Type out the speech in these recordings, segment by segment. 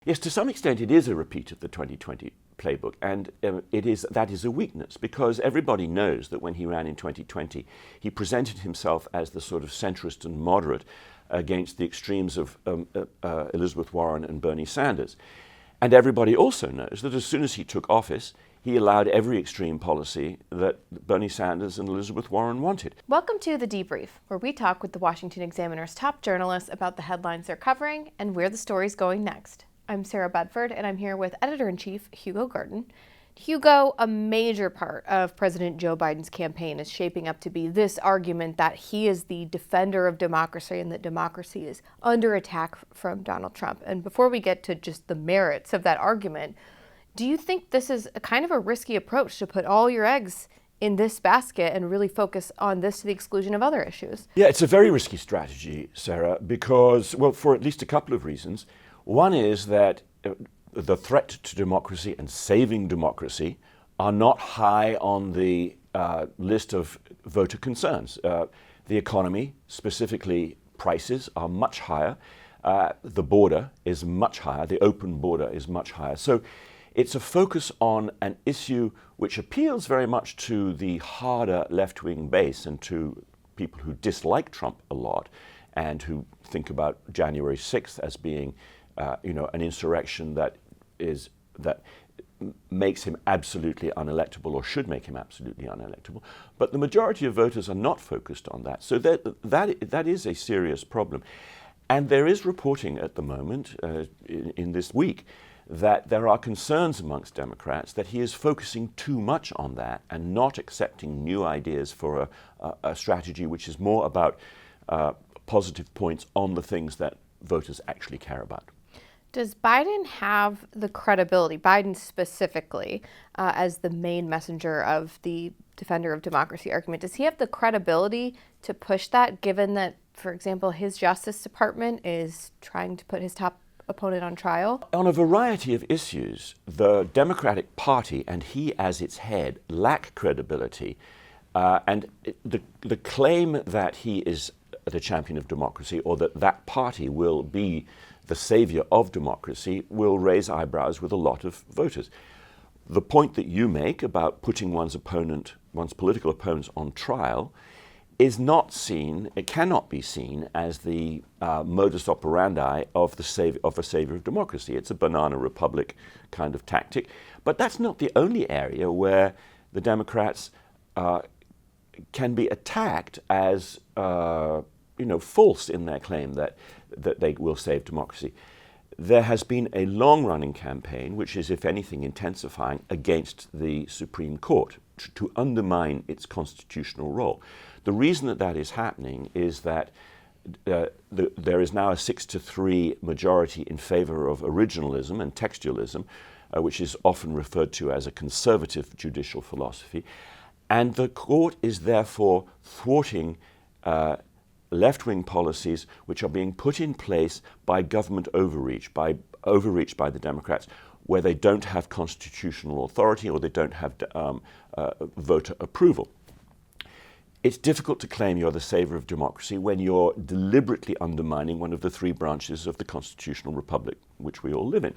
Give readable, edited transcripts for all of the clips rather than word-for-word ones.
Yes, to some extent it is a repeat of the 2020 playbook, and that is a weakness, because everybody knows that when he ran in 2020, he presented himself as the sort of centrist and moderate against the extremes of Elizabeth Warren and Bernie Sanders. And everybody also knows that as soon as he took office, he allowed every extreme policy that Bernie Sanders and Elizabeth Warren wanted. Welcome to The Debrief, where we talk with the Washington Examiner's top journalists about the headlines they're covering and where the story's going next. I'm Sarah Bedford, and I'm here with Editor-in-Chief Hugo Gurdon. Hugo, a major part of President Joe Biden's campaign is shaping up to be this argument that he is the defender of democracy and that democracy is under attack from Donald Trump. And before we get to just the merits of that argument, do you think this is a kind of a risky approach to put all your eggs in this basket and really focus on this to the exclusion of other issues? Yeah, it's a very risky strategy, Sarah, because, well, for at least a couple of reasons. One is that the threat to democracy and saving democracy are not high on the list of voter concerns. The economy, specifically prices, are much higher. The border is much higher. The open border is much higher. So it's a focus on an issue which appeals very much to the harder left-wing base and to people who dislike Trump a lot and who think about January 6th as being an insurrection that makes him absolutely unelectable, or should make him absolutely unelectable. But the majority of voters are not focused on that. So that is a serious problem. And there is reporting at the moment, in this week, that there are concerns amongst Democrats that he is focusing too much on that and not accepting new ideas for a strategy which is more about positive points on the things that voters actually care about. Does Biden have the credibility, Biden specifically, as the main messenger of the defender of democracy argument, does he have the credibility to push that, given that, for example, his Justice Department is trying to put his top opponent on trial? On a variety of issues, the Democratic Party and he as its head lack credibility. And the claim that he is the champion of democracy, or that party will be the savior of democracy, will raise eyebrows with a lot of voters. The point that you make about putting one's political opponents on trial is not seen, it cannot be seen as the modus operandi of a savior of democracy. It's a banana republic kind of tactic. But that's not the only area where the Democrats can be attacked as false in their claim that they will save democracy. There has been a long-running campaign, which is, if anything, intensifying, against the Supreme Court to undermine its constitutional role. The reason that is happening is that there is now a 6-3 majority in favor of originalism and textualism, which is often referred to as a conservative judicial philosophy, and the court is therefore thwarting left-wing policies which are being put in place by government overreach by the Democrats, where they don't have constitutional authority or they don't have voter approval. It's difficult to claim you're the savior of democracy when you're deliberately undermining one of the three branches of the constitutional republic which we all live in.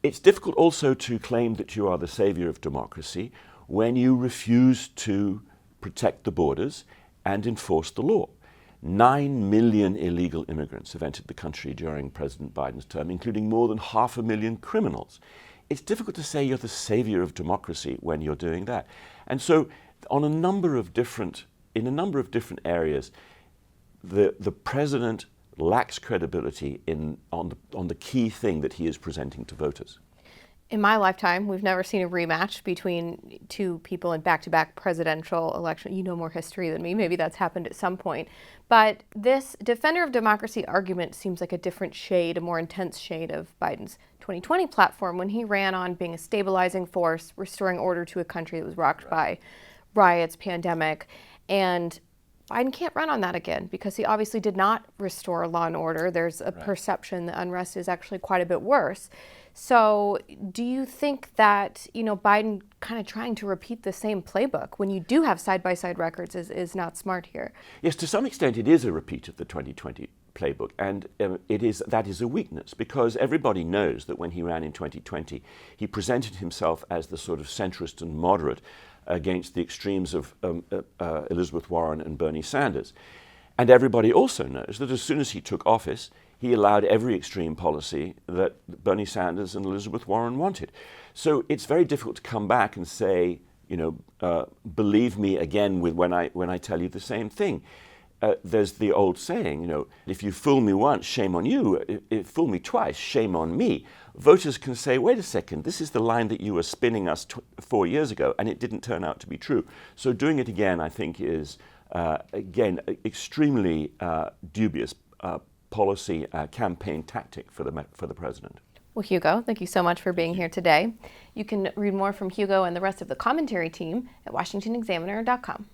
It's difficult also to claim that you are the savior of democracy when you refuse to protect the borders and enforce the law. 9 million illegal immigrants have entered the country during President Biden's term, including more than 500,000 criminals. It's difficult to say you're the savior of democracy when you're doing that. And so in a number of different areas, the president lacks credibility on the key thing that he is presenting to voters. In my lifetime, we've never seen a rematch between two people in back-to-back presidential election. You know more history than me. Maybe that's happened at some point. But this defender of democracy argument seems like a different shade, a more intense shade of Biden's 2020 platform when he ran on being a stabilizing force, restoring order to a country that was rocked by riots, pandemic. And Biden can't run on that again because he obviously did not restore law and order. There's a perception that unrest is actually quite a bit worse. So do you think that, Biden kind of trying to repeat the same playbook when you do have side-by-side records is not smart here? Yes, to some extent it is a repeat of the 2020 playbook, and that is a weakness, because everybody knows that when he ran in 2020, he presented himself as the sort of centrist and moderate against the extremes of Elizabeth Warren and Bernie Sanders. And everybody also knows that as soon as he took office, he allowed every extreme policy that Bernie Sanders and Elizabeth Warren wanted. So it's very difficult to come back and say, believe me again when I tell you the same thing. There's the old saying, if you fool me once, shame on you. If fool me twice, shame on me. Voters can say, wait a second, this is the line that you were spinning us 4 years ago, and it didn't turn out to be true. So doing it again, I think, is, again, extremely dubious policy campaign tactic for the president. Well, Hugo, thank you so much for being here today. You can read more from Hugo and the rest of the commentary team at washingtonexaminer.com.